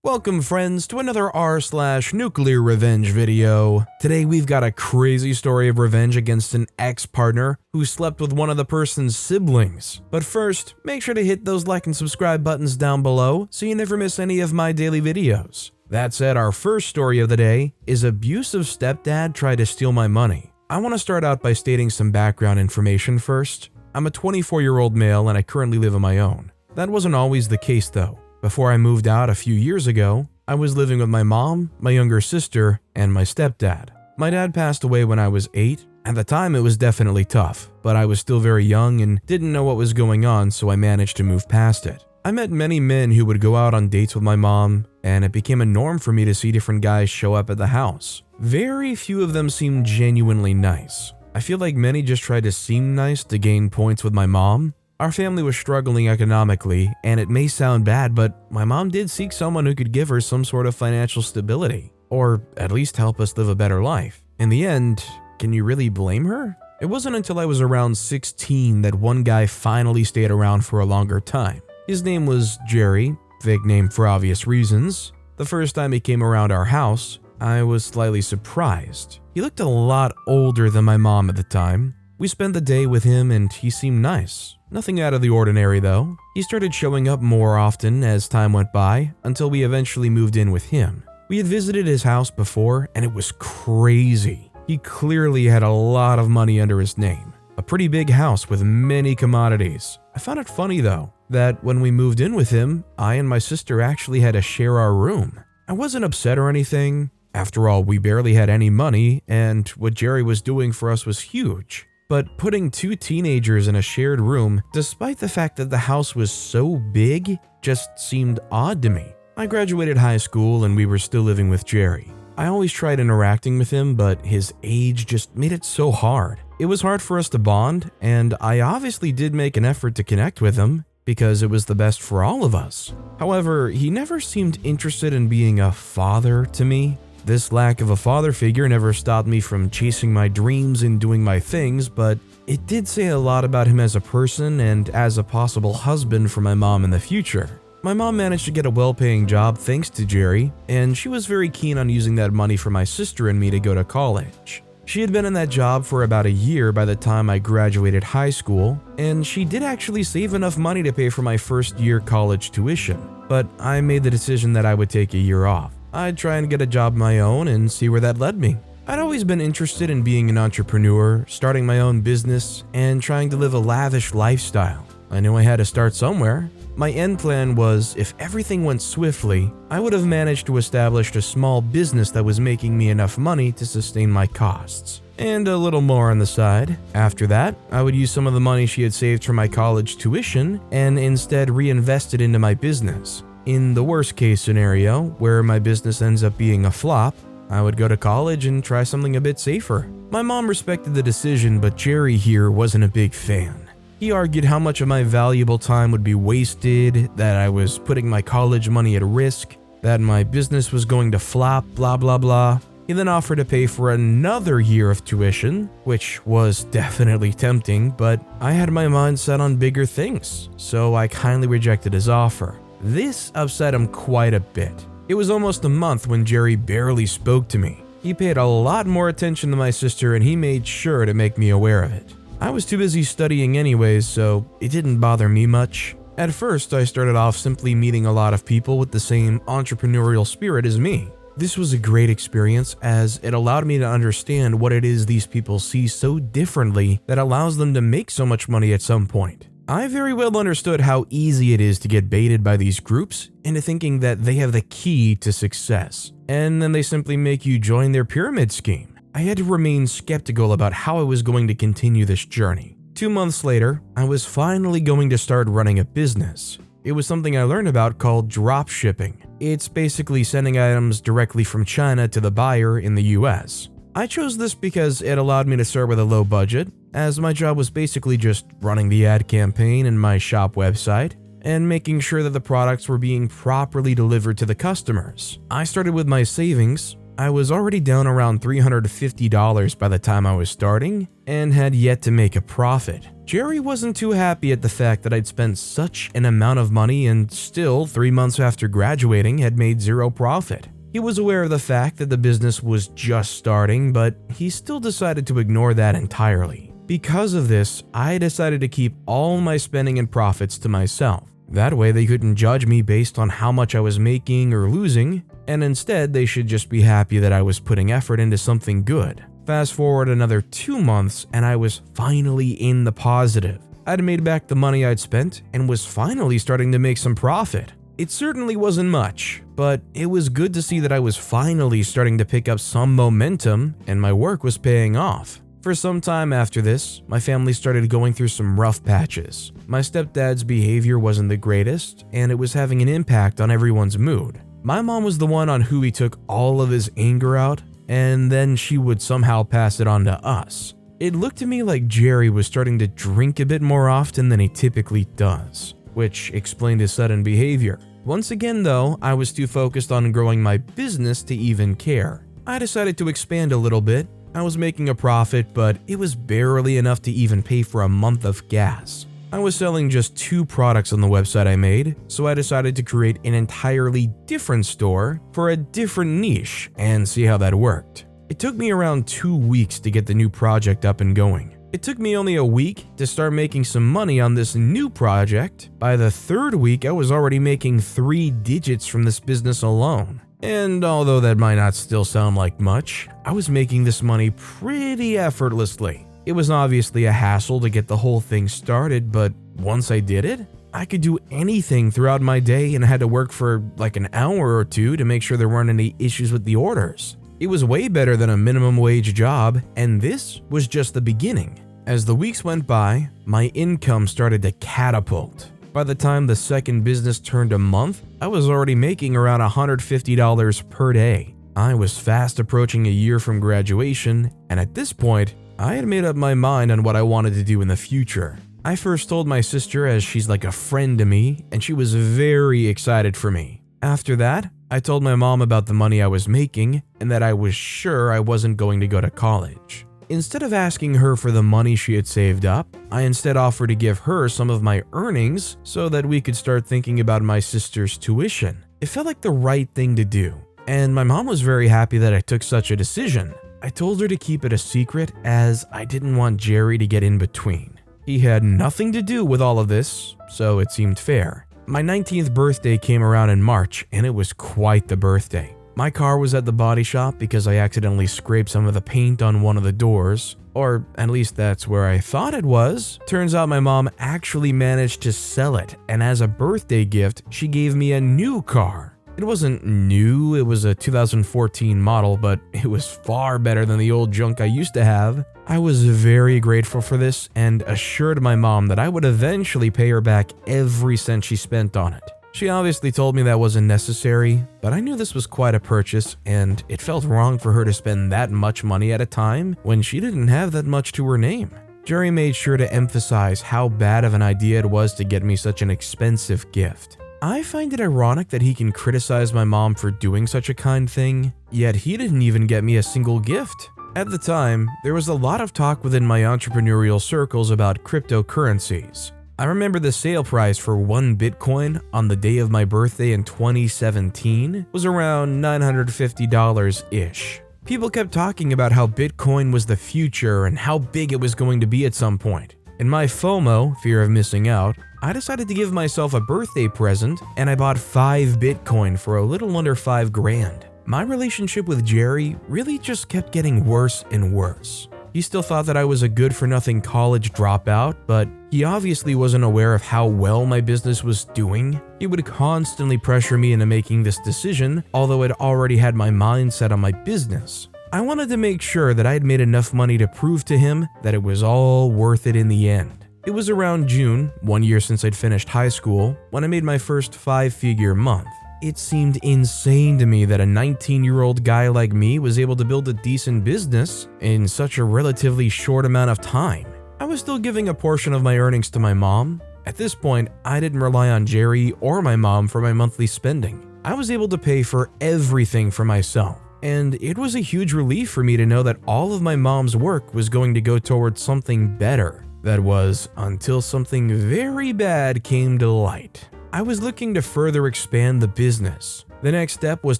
Welcome friends to another r/NuclearRevenge video. Today we've got a crazy story of revenge against an ex-partner who slept with one of the person's siblings. But first, make sure to hit those like and subscribe buttons down below so you never miss any of my daily videos. That said, our first story of the day is Abusive Step Dad Tried to Steal My Money. I want to start out by stating some background information first. I'm a 24-year-old male and I currently live on my own. That wasn't always the case though. Before I moved out a few years ago, I was living with my mom, my younger sister, and my stepdad. My dad passed away when I was 8. At the time, it was definitely tough, but I was still very young and didn't know what was going on, so I managed to move past it. I met many men who would go out on dates with my mom, and it became a norm for me to see different guys show up at the house. Very few of them seemed genuinely nice. I feel like many just tried to seem nice to gain points with my mom. Our family was struggling economically, and it may sound bad, but my mom did seek someone who could give her some sort of financial stability, or at least help us live a better life. In the end, can you really blame her? It wasn't until I was around 16 that one guy finally stayed around for a longer time. His name was Jerry, fake name for obvious reasons. The first time he came around our house, I was slightly surprised. He looked a lot older than my mom at the time. We spent the day with him and he seemed nice. Nothing out of the ordinary though. He started showing up more often as time went by until we eventually moved in with him. We had visited his house before and it was crazy. He clearly had a lot of money under his name. A pretty big house with many commodities. I found it funny though, that when we moved in with him, I and my sister actually had to share our room. I wasn't upset or anything. After all, we barely had any money and what Jerry was doing for us was huge. But putting two teenagers in a shared room, despite the fact that the house was so big, just seemed odd to me. I graduated high school and we were still living with Jerry. I always tried interacting with him, but his age just made it so hard. It was hard for us to bond, and I obviously did make an effort to connect with him because it was the best for all of us. However, he never seemed interested in being a father to me. This lack of a father figure never stopped me from chasing my dreams and doing my things, but it did say a lot about him as a person and as a possible husband for my mom in the future. My mom managed to get a well-paying job thanks to Jerry, and she was very keen on using that money for my sister and me to go to college. She had been in that job for about a year by the time I graduated high school, and she did actually save enough money to pay for my first year college tuition, but I made the decision that I would take a year off. I'd try and get a job of my own and see where that led me. I'd always been interested in being an entrepreneur, starting my own business, and trying to live a lavish lifestyle. I knew I had to start somewhere. My end plan was, if everything went swiftly, I would have managed to establish a small business that was making me enough money to sustain my costs. And a little more on the side. After that, I would use some of the money she had saved for my college tuition and instead reinvest it into my business. In the worst case scenario, where my business ends up being a flop, I would go to college and try something a bit safer. My mom respected the decision, but Jerry here wasn't a big fan. He argued how much of my valuable time would be wasted, that I was putting my college money at risk, that my business was going to flop, blah blah blah. He then offered to pay for another year of tuition, which was definitely tempting, but I had my mind set on bigger things, so I kindly rejected his offer. This upset him quite a bit. It was almost a month when Jerry barely spoke to me. He paid a lot more attention to my sister and he made sure to make me aware of it. I was too busy studying anyways, so it didn't bother me much. At first, I started off simply meeting a lot of people with the same entrepreneurial spirit as me. This was a great experience as it allowed me to understand what it is these people see so differently that allows them to make so much money at some point. I very well understood how easy it is to get baited by these groups into thinking that they have the key to success, and then they simply make you join their pyramid scheme. I had to remain skeptical about how I was going to continue this journey. 2 months later, I was finally going to start running a business. It was something I learned about called drop shipping. It's basically sending items directly from China to the buyer in the US. I chose this because it allowed me to start with a low budget, as my job was basically just running the ad campaign and my shop website, and making sure that the products were being properly delivered to the customers. I started with my savings, I was already down around $350 by the time I was starting and had yet to make a profit. Jerry wasn't too happy at the fact that I'd spent such an amount of money and still, 3 months after graduating, had made zero profit. He was aware of the fact that the business was just starting, but he still decided to ignore that entirely. Because of this, I decided to keep all my spending and profits to myself. That way they couldn't judge me based on how much I was making or losing, and instead they should just be happy that I was putting effort into something good. Fast forward another 2 months and I was finally in the positive. I'd made back the money I'd spent and was finally starting to make some profit. It certainly wasn't much, but it was good to see that I was finally starting to pick up some momentum and my work was paying off. For some time after this, my family started going through some rough patches. My stepdad's behavior wasn't the greatest, and it was having an impact on everyone's mood. My mom was the one on who he took all of his anger out, and then she would somehow pass it on to us. It looked to me like Jerry was starting to drink a bit more often than he typically does, which explained his sudden behavior. Once again though, I was too focused on growing my business to even care. I decided to expand a little bit. I was making a profit, but it was barely enough to even pay for a month of gas. I was selling just 2 products on the website I made, so I decided to create an entirely different store for a different niche and see how that worked. It took me around 2 weeks to get the new project up and going. It took me only a week to start making some money on this new project. By the 3rd week, I was already making 3 digits from this business alone. And although that might not still sound like much, I was making this money pretty effortlessly. It was obviously a hassle to get the whole thing started, but once I did it, I could do anything throughout my day and I had to work for like an hour or 2 to make sure there weren't any issues with the orders. It was way better than a minimum wage job, and this was just the beginning. As the weeks went by, my income started to catapult. By the time the second business turned a month, I was already making around $150 per day. I was fast approaching a year from graduation, and at this point, I had made up my mind on what I wanted to do in the future. I first told my sister as she's like a friend to me, and she was very excited for me. After that, I told my mom about the money I was making and that I was sure I wasn't going to go to college. Instead of asking her for the money she had saved up, I instead offered to give her some of my earnings so that we could start thinking about my sister's tuition. It felt like the right thing to do, and my mom was very happy that I took such a decision. I told her to keep it a secret as I didn't want Jerry to get in between. He had nothing to do with all of this, so it seemed fair. My 19th birthday came around in March, and it was quite the birthday. My car was at the body shop because I accidentally scraped some of the paint on one of the doors, or at least that's where I thought it was. Turns out my mom actually managed to sell it, and as a birthday gift, she gave me a new car. It wasn't new, it was a 2014 model, but it was far better than the old junk I used to have. I was very grateful for this and assured my mom that I would eventually pay her back every cent she spent on it. She obviously told me that wasn't necessary, but I knew this was quite a purchase, and it felt wrong for her to spend that much money at a time when she didn't have that much to her name. Jerry made sure to emphasize how bad of an idea it was to get me such an expensive gift. I find it ironic that he can criticize my mom for doing such a kind thing, yet he didn't even get me a single gift. At the time, there was a lot of talk within my entrepreneurial circles about cryptocurrencies. I remember the sale price for 1 Bitcoin on the day of my birthday in 2017 was around $950-ish. People kept talking about how Bitcoin was the future and how big it was going to be at some point. In my FOMO, fear of missing out, I decided to give myself a birthday present and I bought 5 Bitcoin for a little under $5,000. My relationship with Jerry really just kept getting worse and worse. He still thought that I was a good-for-nothing college dropout, but he obviously wasn't aware of how well my business was doing. He would constantly pressure me into making this decision, although I'd already had my mind set on my business. I wanted to make sure that I had made enough money to prove to him that it was all worth it in the end. It was around June, 1 year since I'd finished high school, when I made my first 5-figure month. It seemed insane to me that a 19-year-old guy like me was able to build a decent business in such a relatively short amount of time. I was still giving a portion of my earnings to my mom. At this point, I didn't rely on Jerry or my mom for my monthly spending. I was able to pay for everything for myself. And it was a huge relief for me to know that all of my mom's work was going to go towards something better. That was until something very bad came to light. I was looking to further expand the business. The next step was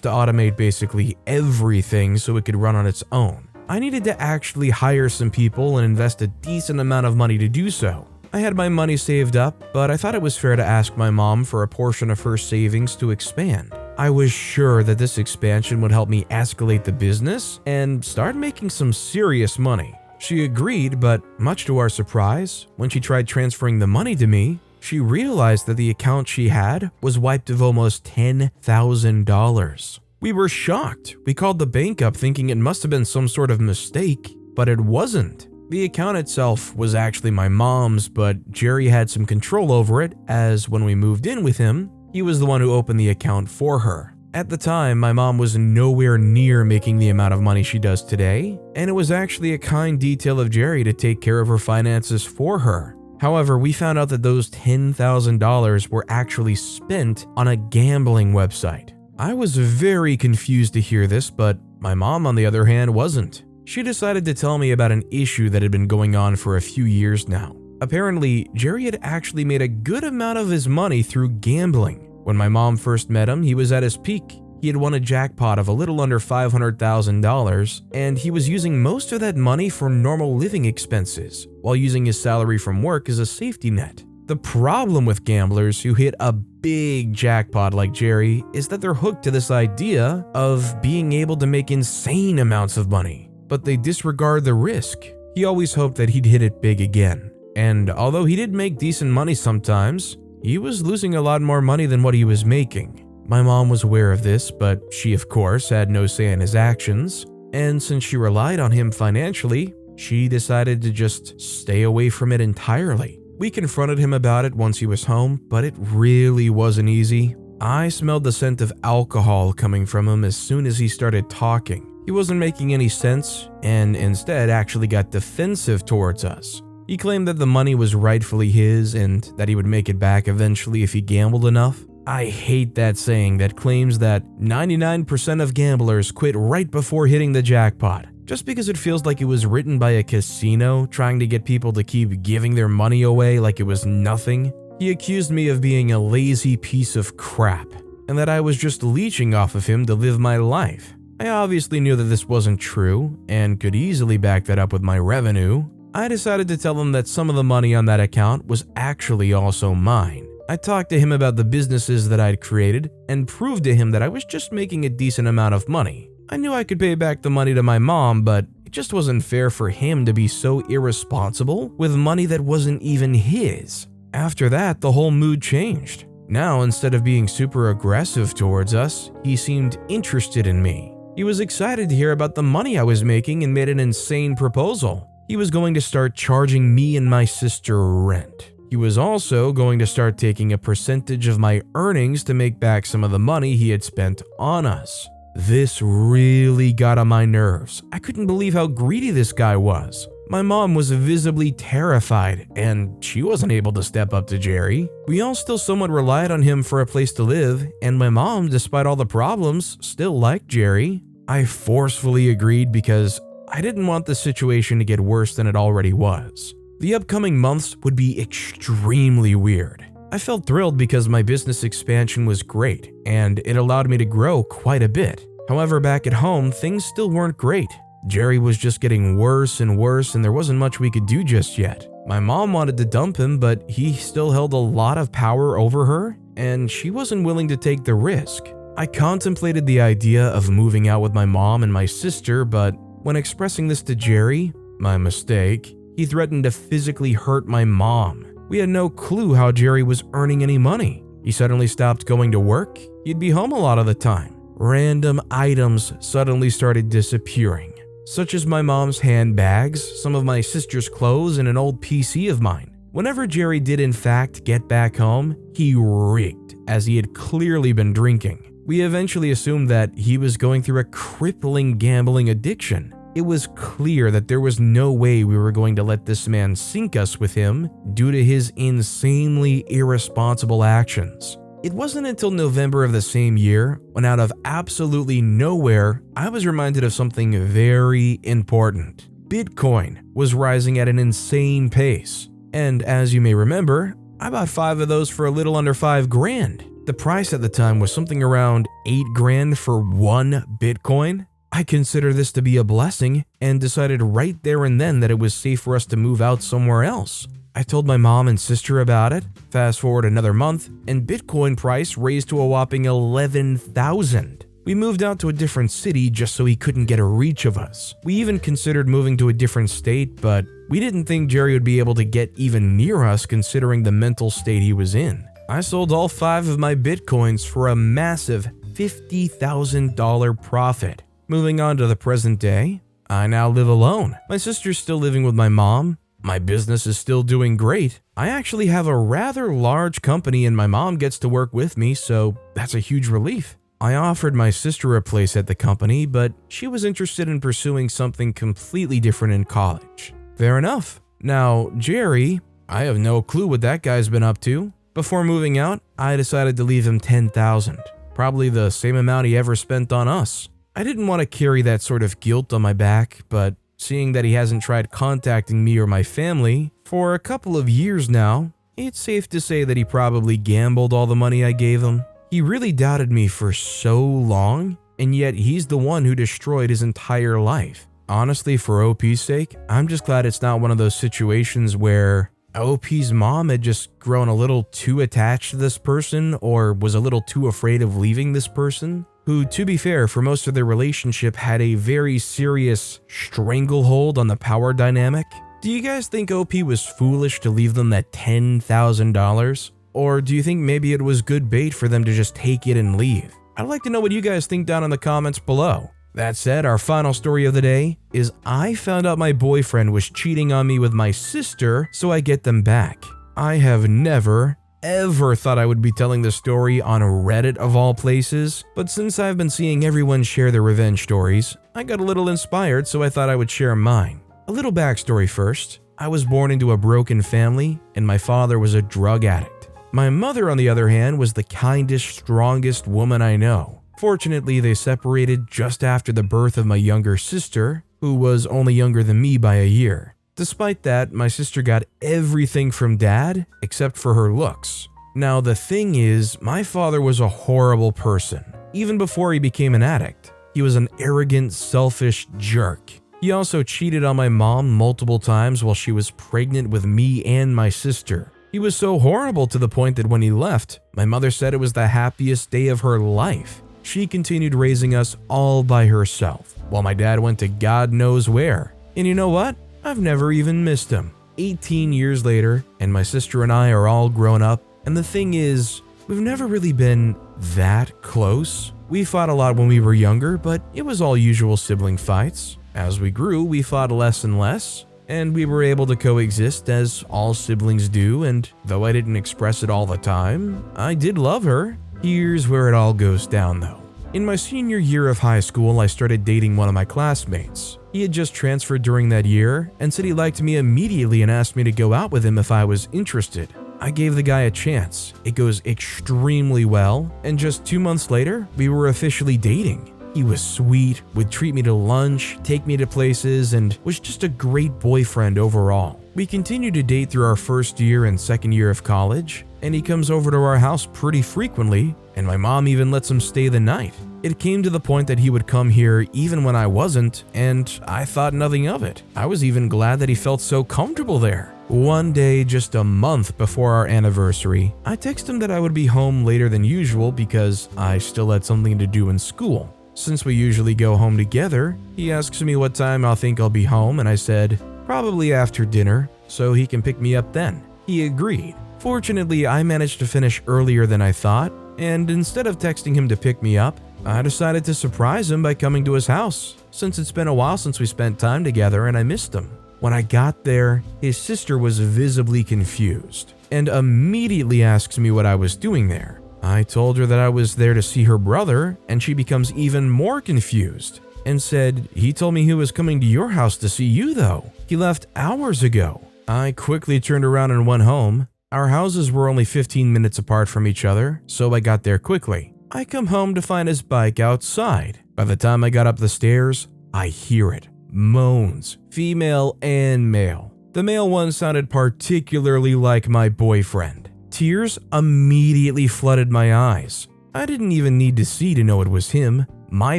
to automate basically everything so it could run on its own. I needed to actually hire some people and invest a decent amount of money to do so. I had my money saved up, but I thought it was fair to ask my mom for a portion of her savings to expand. I was sure that this expansion would help me escalate the business and start making some serious money. She agreed, but much to our surprise, when she tried transferring the money to me, she realized that the account she had was wiped of almost $10,000. We were shocked. We called the bank up thinking it must have been some sort of mistake, but it wasn't. The account itself was actually my mom's, but Jerry had some control over it, as when we moved in with him, he was the one who opened the account for her. At the time, my mom was nowhere near making the amount of money she does today, and it was actually a kind detail of Jerry to take care of her finances for her. However, we found out that those $10,000 were actually spent on a gambling website. I was very confused to hear this, but my mom, on the other hand, wasn't. She decided to tell me about an issue that had been going on for a few years now. Apparently, Jerry had actually made a good amount of his money through gambling. When my mom first met him, he was at his peak. He had won a jackpot of a little under $500,000, and he was using most of that money for normal living expenses, while using his salary from work as a safety net. The problem with gamblers who hit a big jackpot like Jerry is that they're hooked to this idea of being able to make insane amounts of money, but they disregard the risk. He always hoped that he'd hit it big again, and although he did make decent money sometimes, he was losing a lot more money than what he was making. My mom was aware of this, but she of course had no say in his actions, and since she relied on him financially, she decided to just stay away from it entirely. We confronted him about it once he was home, but it really wasn't easy. I smelled the scent of alcohol coming from him as soon as he started talking. He wasn't making any sense, and instead actually got defensive towards us. He claimed that the money was rightfully his and that he would make it back eventually if he gambled enough. I hate that saying that claims that 99% of gamblers quit right before hitting the jackpot, just because it feels like it was written by a casino trying to get people to keep giving their money away like it was nothing. He accused me of being a lazy piece of crap, and that I was just leeching off of him to live my life. I obviously knew that this wasn't true, and could easily back that up with my revenue. I decided to tell him that some of the money on that account was actually also mine. I talked to him about the businesses that I'd created and proved to him that I was just making a decent amount of money. I knew I could pay back the money to my mom, but it just wasn't fair for him to be so irresponsible with money that wasn't even his. After that, the whole mood changed. Now, instead of being super aggressive towards us, he seemed interested in me. He was excited to hear about the money I was making and made an insane proposal. He was going to start charging me and my sister rent. He was also going to start taking a percentage of my earnings to make back some of the money he had spent on us. This really got on my nerves. I couldn't believe how greedy this guy was. My mom was visibly terrified, and she wasn't able to step up to Jerry. We all still somewhat relied on him for a place to live, and my mom, despite all the problems, still liked Jerry. I forcefully agreed because I didn't want the situation to get worse than it already was. The upcoming months would be extremely weird. I felt thrilled because my business expansion was great, and it allowed me to grow quite a bit. However, back at home, things still weren't great. Jerry was just getting worse and worse, and there wasn't much we could do just yet. My mom wanted to dump him, but he still held a lot of power over her, and she wasn't willing to take the risk. I contemplated the idea of moving out with my mom and my sister, but when expressing this to Jerry, my mistake, he threatened to physically hurt my mom. We had no clue how Jerry was earning any money. He suddenly stopped going to work. He'd be home a lot of the time. Random items suddenly started disappearing, such as my mom's handbags, some of my sister's clothes, and an old PC of mine. Whenever Jerry did in fact get back home, he reeked, as he had clearly been drinking. We eventually assumed that he was going through a crippling gambling addiction. It was clear that there was no way we were going to let this man sink us with him due to his insanely irresponsible actions. It wasn't until November of the same year when, out of absolutely nowhere, I was reminded of something very important. Bitcoin was rising at an insane pace. And as you may remember, I bought 5 of those for a little under $5,000. The price at the time was something around $8,000 for 1 Bitcoin. I considered this to be a blessing and decided right there and then that it was safe for us to move out somewhere else. I told my mom and sister about it. Fast forward another month, and Bitcoin price raised to a whopping 11,000. We moved out to a different city just so he couldn't get a reach of us. We even considered moving to a different state, but we didn't think Jerry would be able to get even near us considering the mental state he was in. I sold all 5 of my Bitcoins for a massive $50,000 profit. Moving on to the present day, I now live alone. My sister's still living with my mom. My business is still doing great. I actually have a rather large company and my mom gets to work with me, so that's a huge relief. I offered my sister a place at the company, but she was interested in pursuing something completely different in college. Fair enough. Now, Jerry, I have no clue what that guy's been up to. Before moving out, I decided to leave him $10,000, probably the same amount he ever spent on us. I didn't want to carry that sort of guilt on my back, but seeing that he hasn't tried contacting me or my family for a couple of years now, it's safe to say that he probably gambled all the money I gave him. He really doubted me for so long, and yet he's the one who destroyed his entire life. Honestly, for OP's sake, I'm just glad it's not one of those situations where OP's mom had just grown a little too attached to this person or was a little too afraid of leaving this person, who, to be fair, for most of their relationship had a very serious stranglehold on the power dynamic. Do you guys think OP was foolish to leave them that $10,000? Or do you think maybe it was good bait for them to just take it and leave? I'd like to know what you guys think down in the comments below. That said, our final story of the day is I found out my boyfriend was cheating on me with my sister, so I get them back. I have never, ever thought I would be telling this story on Reddit of all places, but since I've been seeing everyone share their revenge stories, I got a little inspired, so I thought I would share mine. A little backstory first. I was born into a broken family, and my father was a drug addict. My mother, on the other hand, was the kindest, strongest woman I know. Fortunately, they separated just after the birth of my younger sister, who was only younger than me by a year. Despite that, my sister got everything from dad except for her looks. Now, the thing is, my father was a horrible person. Even before he became an addict, he was an arrogant, selfish jerk. He also cheated on my mom multiple times while she was pregnant with me and my sister. He was so horrible to the point that when he left, my mother said it was the happiest day of her life. She continued raising us all by herself, while my dad went to God knows where. And you know what? I've never even missed him. 18 years later, and my sister and I are all grown up, and the thing is, we've never really been that close. We fought a lot when we were younger, but it was all usual sibling fights. As we grew, we fought less and less, and we were able to coexist as all siblings do, and though I didn't express it all the time, I did love her. Here's where it all goes down though. In my senior year of high school, I started dating one of my classmates. He had just transferred during that year and said he liked me immediately and asked me to go out with him if I was interested. I gave the guy a chance. It goes extremely well, and just 2 months later, we were officially dating. He was sweet, would treat me to lunch, take me to places, and was just a great boyfriend overall. We continued to date through our first year and second year of college, and he comes over to our house pretty frequently, and my mom even lets him stay the night. It came to the point that he would come here even when I wasn't, and I thought nothing of it. I was even glad that he felt so comfortable there. One day, just a month before our anniversary, I texted him that I would be home later than usual because I still had something to do in school. Since we usually go home together, he asks me what time I think I'll be home, and I said, probably after dinner, so he can pick me up then. He agreed. Fortunately, I managed to finish earlier than I thought, and instead of texting him to pick me up, I decided to surprise him by coming to his house, since it's been a while since we spent time together and I missed him. When I got there, his sister was visibly confused, and immediately asks me what I was doing there. I told her that I was there to see her brother, and she becomes even more confused and said, he told me he was coming to your house to see you though. He left hours ago. I quickly turned around and went home. Our houses were only 15 minutes apart from each other, so I got there quickly. I come home to find his bike outside. By the time I got up the stairs, I hear it. Moans, female and male. The male one sounded particularly like my boyfriend. Tears immediately flooded my eyes. I didn't even need to see to know it was him. My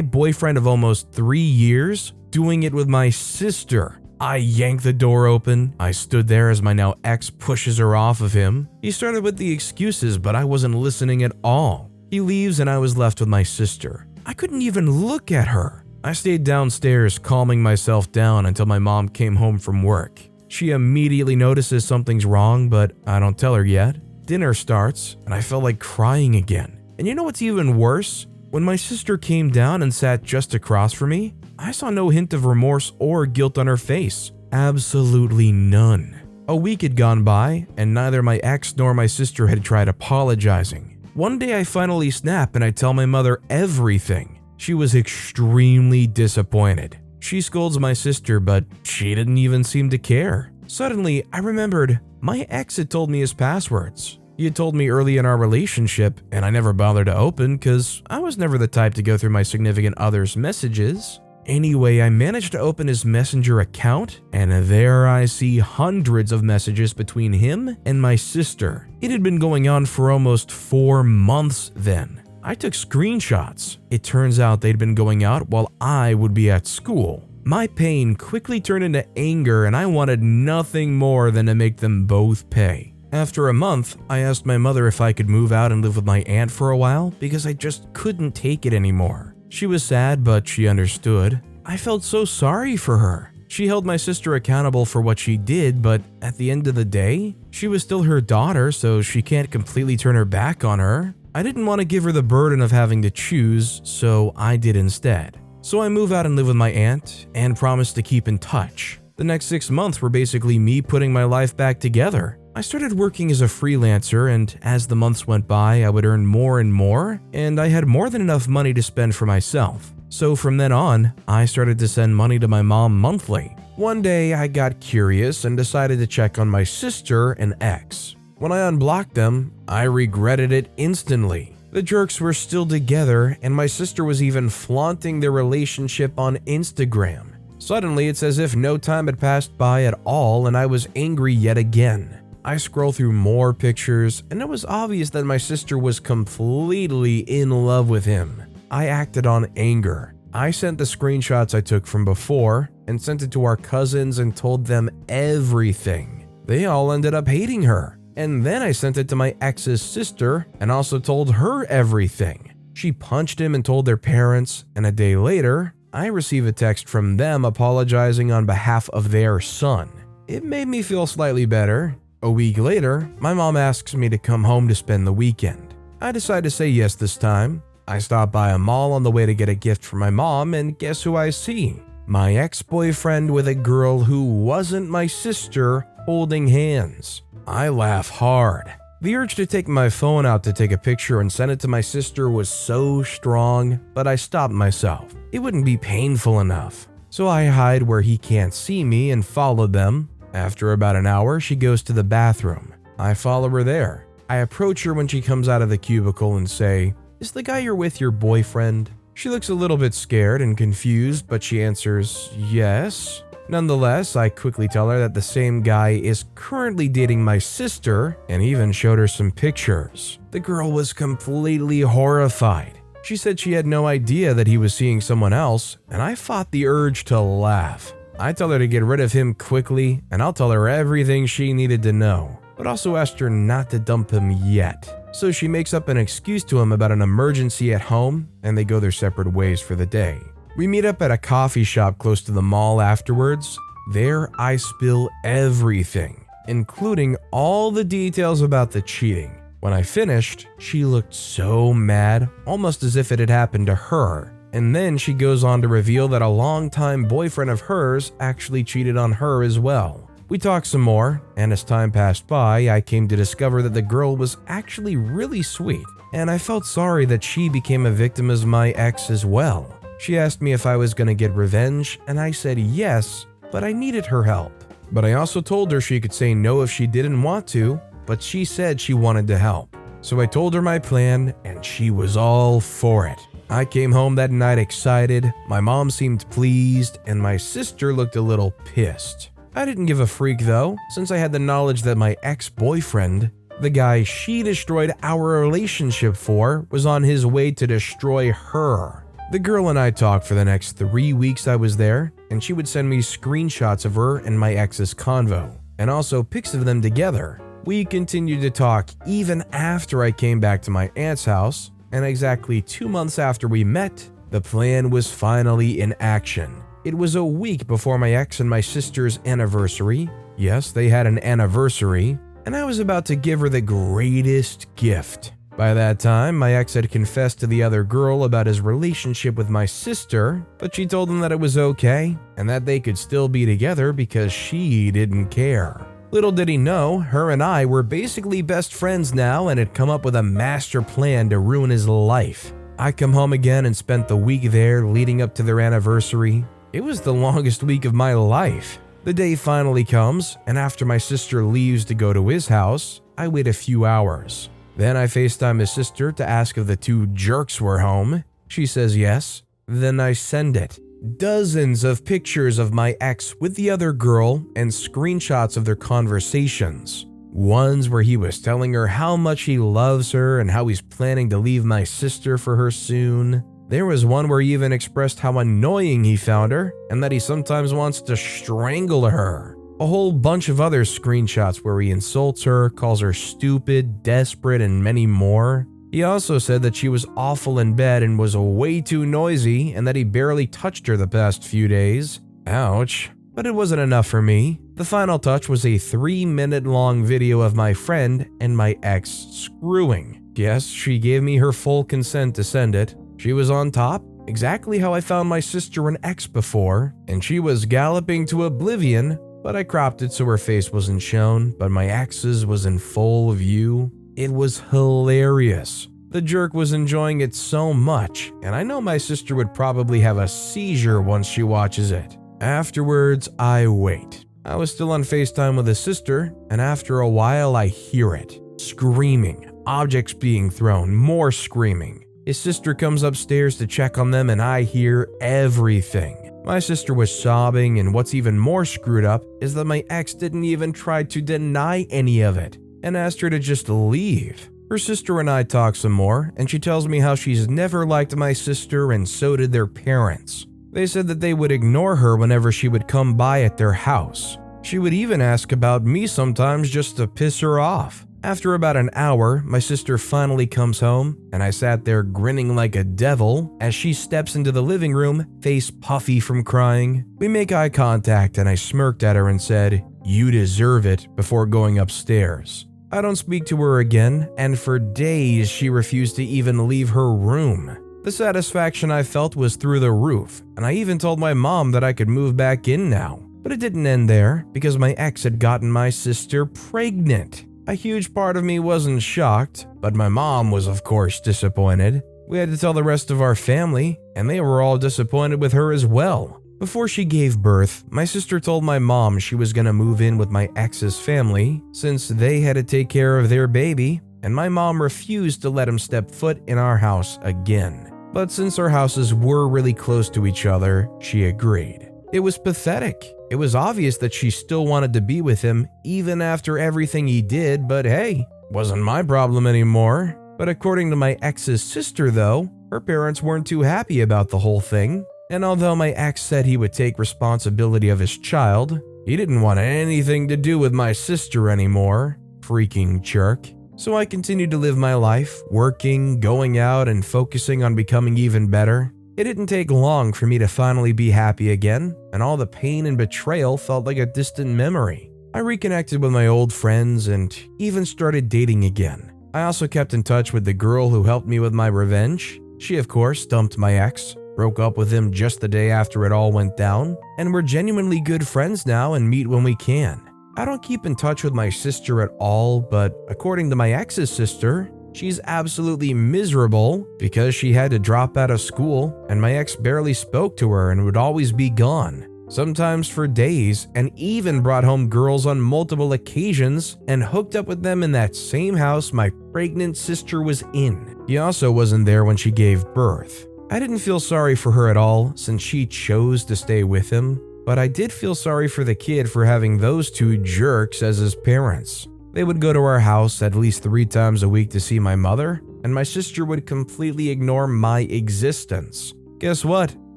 boyfriend of almost 3 years, doing it with my sister. I yanked the door open. I stood there as my now ex pushes her off of him. He started with the excuses, but I wasn't listening at all. He leaves and I was left with my sister. I couldn't even look at her. I stayed downstairs calming myself down until my mom came home from work. She immediately notices something's wrong, but I don't tell her yet. Dinner starts and I felt like crying again. And you know what's even worse? When my sister came down and sat just across from me, I saw no hint of remorse or guilt on her face. Absolutely none. A week had gone by, and neither my ex nor my sister had tried apologizing. One day I finally snap and I tell my mother everything. She was extremely disappointed. She scolds my sister, but she didn't even seem to care. Suddenly, I remembered my ex had told me his passwords. He had told me early in our relationship, and I never bothered to open because I was never the type to go through my significant other's messages. Anyway, I managed to open his Messenger account, and there I see hundreds of messages between him and my sister. It had been going on for almost 4 months then. I took screenshots. It turns out they'd been going out while I would be at school. My pain quickly turned into anger, and I wanted nothing more than to make them both pay. After a month, I asked my mother if I could move out and live with my aunt for a while because I just couldn't take it anymore. She was sad, but she understood. I felt so sorry for her. She held my sister accountable for what she did, but at the end of the day, she was still her daughter, so she can't completely turn her back on her. I didn't want to give her the burden of having to choose, so I did instead. So I move out and live with my aunt and promised to keep in touch. The next 6 months were basically me putting my life back together. I started working as a freelancer, and as the months went by, I would earn more and more, and I had more than enough money to spend for myself. So from then on, I started to send money to my mom monthly. One day, I got curious and decided to check on my sister and ex. When I unblocked them, I regretted it instantly. The jerks were still together, and my sister was even flaunting their relationship on Instagram. Suddenly, it's as if no time had passed by at all, and I was angry yet again. I scroll through more pictures, and it was obvious that my sister was completely in love with him. I acted on anger. I sent the screenshots I took from before and sent it to our cousins and told them everything. They all ended up hating her. And then I sent it to my ex's sister and also told her everything. She punched him and told their parents, and a day later, I receive a text from them apologizing on behalf of their son. It made me feel slightly better. A week later, my mom asks me to come home to spend the weekend. I decide to say yes this time. I stop by a mall on the way to get a gift for my mom, and guess who I see? My ex-boyfriend with a girl who wasn't my sister holding hands. I laugh hard. The urge to take my phone out to take a picture and send it to my sister was so strong, but I stopped myself. It wouldn't be painful enough. So I hide where he can't see me and followed them. After about an hour, she goes to the bathroom. I follow her there. I approach her when she comes out of the cubicle and say, "Is the guy you're with your boyfriend?" She looks a little bit scared and confused, but she answers, "Yes." Nonetheless, I quickly tell her that the same guy is currently dating my sister and even showed her some pictures. The girl was completely horrified. She said she had no idea that he was seeing someone else, and I fought the urge to laugh. I tell her to get rid of him quickly, and I'll tell her everything she needed to know, but also asked her not to dump him yet. So she makes up an excuse to him about an emergency at home, and they go their separate ways for the day. We meet up at a coffee shop close to the mall afterwards. There, I spill everything, including all the details about the cheating. When I finished, she looked so mad, almost as if it had happened to her. And then she goes on to reveal that a longtime boyfriend of hers actually cheated on her as well. We talked some more, and as time passed by, I came to discover that the girl was actually really sweet, and I felt sorry that she became a victim as my ex as well. She asked me if I was going to get revenge, and I said yes, but I needed her help. But I also told her she could say no if she didn't want to, but she said she wanted to help. So I told her my plan, and she was all for it. I came home that night excited, my mom seemed pleased, and my sister looked a little pissed. I didn't give a freak though, since I had the knowledge that my ex-boyfriend, the guy she destroyed our relationship for, was on his way to destroy her. The girl and I talked for the next 3 weeks I was there, and she would send me screenshots of her and my ex's convo, and also pics of them together. We continued to talk even after I came back to my aunt's house, and exactly 2 months after we met, the plan was finally in action. It was a week before my ex and my sister's anniversary. Yes, they had an anniversary, and I was about to give her the greatest gift. By that time, my ex had confessed to the other girl about his relationship with my sister, but she told him that it was okay, and that they could still be together because she didn't care. Little did he know, her and I were basically best friends now and had come up with a master plan to ruin his life. I come home again and spent the week there leading up to their anniversary. It was the longest week of my life. The day finally comes, and after my sister leaves to go to his house, I wait a few hours. Then I FaceTime his sister to ask if the two jerks were home. She says yes. Then I send it. Dozens of pictures of my ex with the other girl and screenshots of their conversations. Ones where he was telling her how much he loves her and how he's planning to leave my sister for her soon. There was one where he even expressed how annoying he found her and that he sometimes wants to strangle her. A whole bunch of other screenshots where he insults her, calls her stupid, desperate, and many more. He also said that she was awful in bed and was way too noisy and that he barely touched her the past few days. Ouch. But it wasn't enough for me. The final touch was a 3-minute long video of my friend and my ex screwing. Yes, she gave me her full consent to send it. She was on top, exactly how I found my sister and ex before, and she was galloping to oblivion, but I cropped it so her face wasn't shown, but my ex's was in full view. It was hilarious. The jerk was enjoying it so much, and I know my sister would probably have a seizure once she watches it. Afterwards, I wait. I was still on FaceTime with his sister, and after a while I hear it. Screaming, objects being thrown, more screaming. His sister comes upstairs to check on them and I hear everything. My sister was sobbing, and what's even more screwed up is that my ex didn't even try to deny any of it and asked her to just leave. Her sister and I talk some more, and she tells me how she's never liked my sister and so did their parents. They said that they would ignore her whenever she would come by at their house. She would even ask about me sometimes just to piss her off. After about an hour, my sister finally comes home, and I sat there grinning like a devil as she steps into the living room, face puffy from crying. We make eye contact and I smirked at her and said, "You deserve it," before going upstairs. I don't speak to her again, and for days she refused to even leave her room. The satisfaction I felt was through the roof, and I even told my mom that I could move back in now. But it didn't end there, because my ex had gotten my sister pregnant. A huge part of me wasn't shocked, but my mom was of course disappointed. We had to tell the rest of our family, and they were all disappointed with her as well. Before she gave birth, my sister told my mom she was gonna move in with my ex's family since they had to take care of their baby, and my mom refused to let him step foot in our house again. But since our houses were really close to each other, she agreed. It was pathetic. It was obvious that she still wanted to be with him even after everything he did, but hey, wasn't my problem anymore. But according to my ex's sister though, her parents weren't too happy about the whole thing. And although my ex said he would take responsibility of his child, he didn't want anything to do with my sister anymore. Freaking jerk. So I continued to live my life, working, going out, and focusing on becoming even better. It didn't take long for me to finally be happy again, and all the pain and betrayal felt like a distant memory. I reconnected with my old friends and even started dating again. I also kept in touch with the girl who helped me with my revenge. She of course dumped my ex, broke up with him just the day after it all went down, and we're genuinely good friends now and meet when we can. I don't keep in touch with my sister at all, but according to my ex's sister, she's absolutely miserable because she had to drop out of school and my ex barely spoke to her and would always be gone. sometimes for days, and even brought home girls on multiple occasions and hooked up with them in that same house my pregnant sister was in. He also wasn't there when she gave birth. I didn't feel sorry for her at all since she chose to stay with him, but I did feel sorry for the kid for having those two jerks as his parents. They would go to our house at least 3 times a week to see my mother, and my sister would completely ignore my existence. Guess what?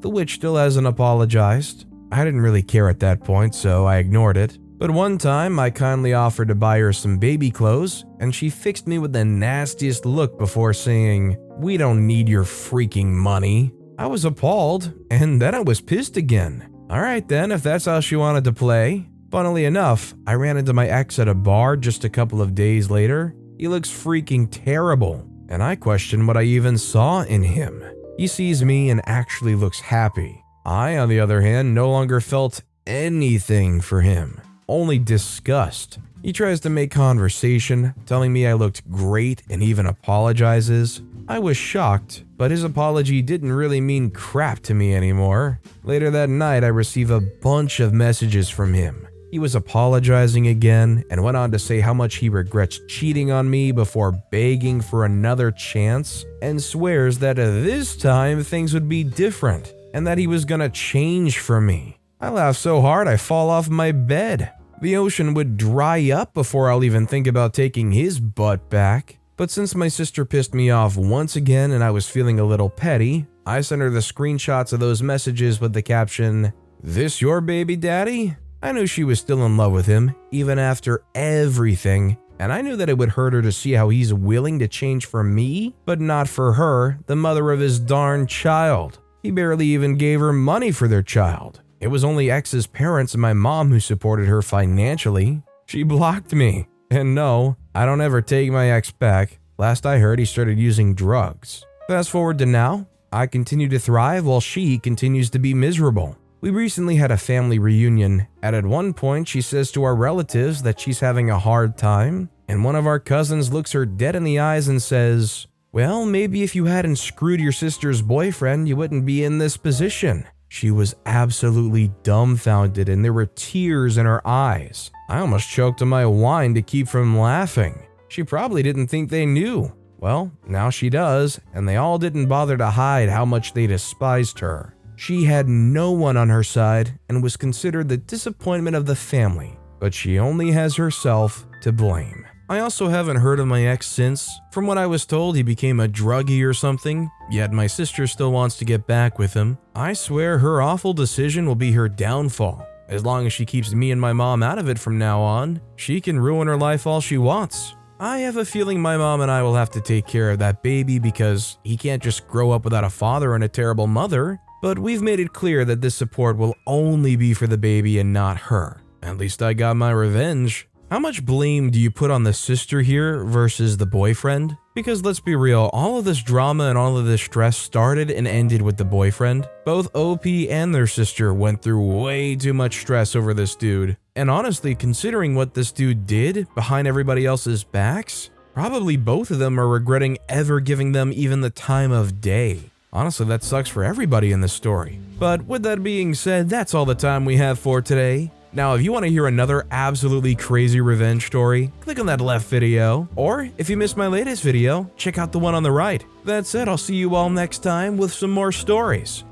The witch still hasn't apologized. I didn't really care at that point, so I ignored it. But one time, I kindly offered to buy her some baby clothes, and she fixed me with the nastiest look before saying, "We don't need your freaking money." I was appalled, and then I was pissed again. Alright then, if that's how she wanted to play. Funnily enough, I ran into my ex at a bar just a couple of days later. He looks freaking terrible, and I question what I even saw in him. He sees me and actually looks happy. I, on the other hand, no longer felt anything for him. Only disgust. He tries to make conversation, telling me I looked great and even apologizes. I was shocked, but his apology didn't really mean crap to me anymore. Later that night, I received a bunch of messages from him. He was apologizing again and went on to say how much he regrets cheating on me before begging for another chance, and swears that this time things would be different and that he was gonna change for me. I laughed so hard I fall off my bed. The ocean would dry up before I'll even think about taking his butt back. But since my sister pissed me off once again and I was feeling a little petty, I sent her the screenshots of those messages with the caption, "This your baby daddy?" I knew she was still in love with him, even after everything, and I knew that it would hurt her to see how he's willing to change for me, but not for her, the mother of his darn child. He barely even gave her money for their child. It was only ex's parents and my mom who supported her financially. She blocked me. And no, I don't ever take my ex back. Last I heard, he started using drugs. Fast forward to now, I continue to thrive while she continues to be miserable. We recently had a family reunion, and at one point she says to our relatives that she's having a hard time, and one of our cousins looks her dead in the eyes and says, "Well, maybe if you hadn't screwed your sister's boyfriend, you wouldn't be in this position." She was absolutely dumbfounded and there were tears in her eyes. I almost choked on my wine to keep from laughing. She probably didn't think they knew. Well, now she does, and they all didn't bother to hide how much they despised her. She had no one on her side and was considered the disappointment of the family, but she only has herself to blame. I also haven't heard of my ex since. From what I was told, he became a druggie or something, yet my sister still wants to get back with him. I swear her awful decision will be her downfall. As long as she keeps me and my mom out of it from now on, she can ruin her life all she wants. I have a feeling my mom and I will have to take care of that baby because he can't just grow up without a father and a terrible mother. But we've made it clear that this support will only be for the baby and not her. At least I got my revenge. How much blame do you put on the sister here versus the boyfriend? Because let's be real, all of this drama and all of this stress started and ended with the boyfriend. Both OP and their sister went through way too much stress over this dude. And honestly, considering what this dude did behind everybody else's backs, probably both of them are regretting ever giving them even the time of day. Honestly, that sucks for everybody in this story. But with that being said, that's all the time we have for today. Now, if you want to hear another absolutely crazy revenge story, click on that left video. Or, if you missed my latest video, check out the one on the right. That said, I'll see you all next time with some more stories.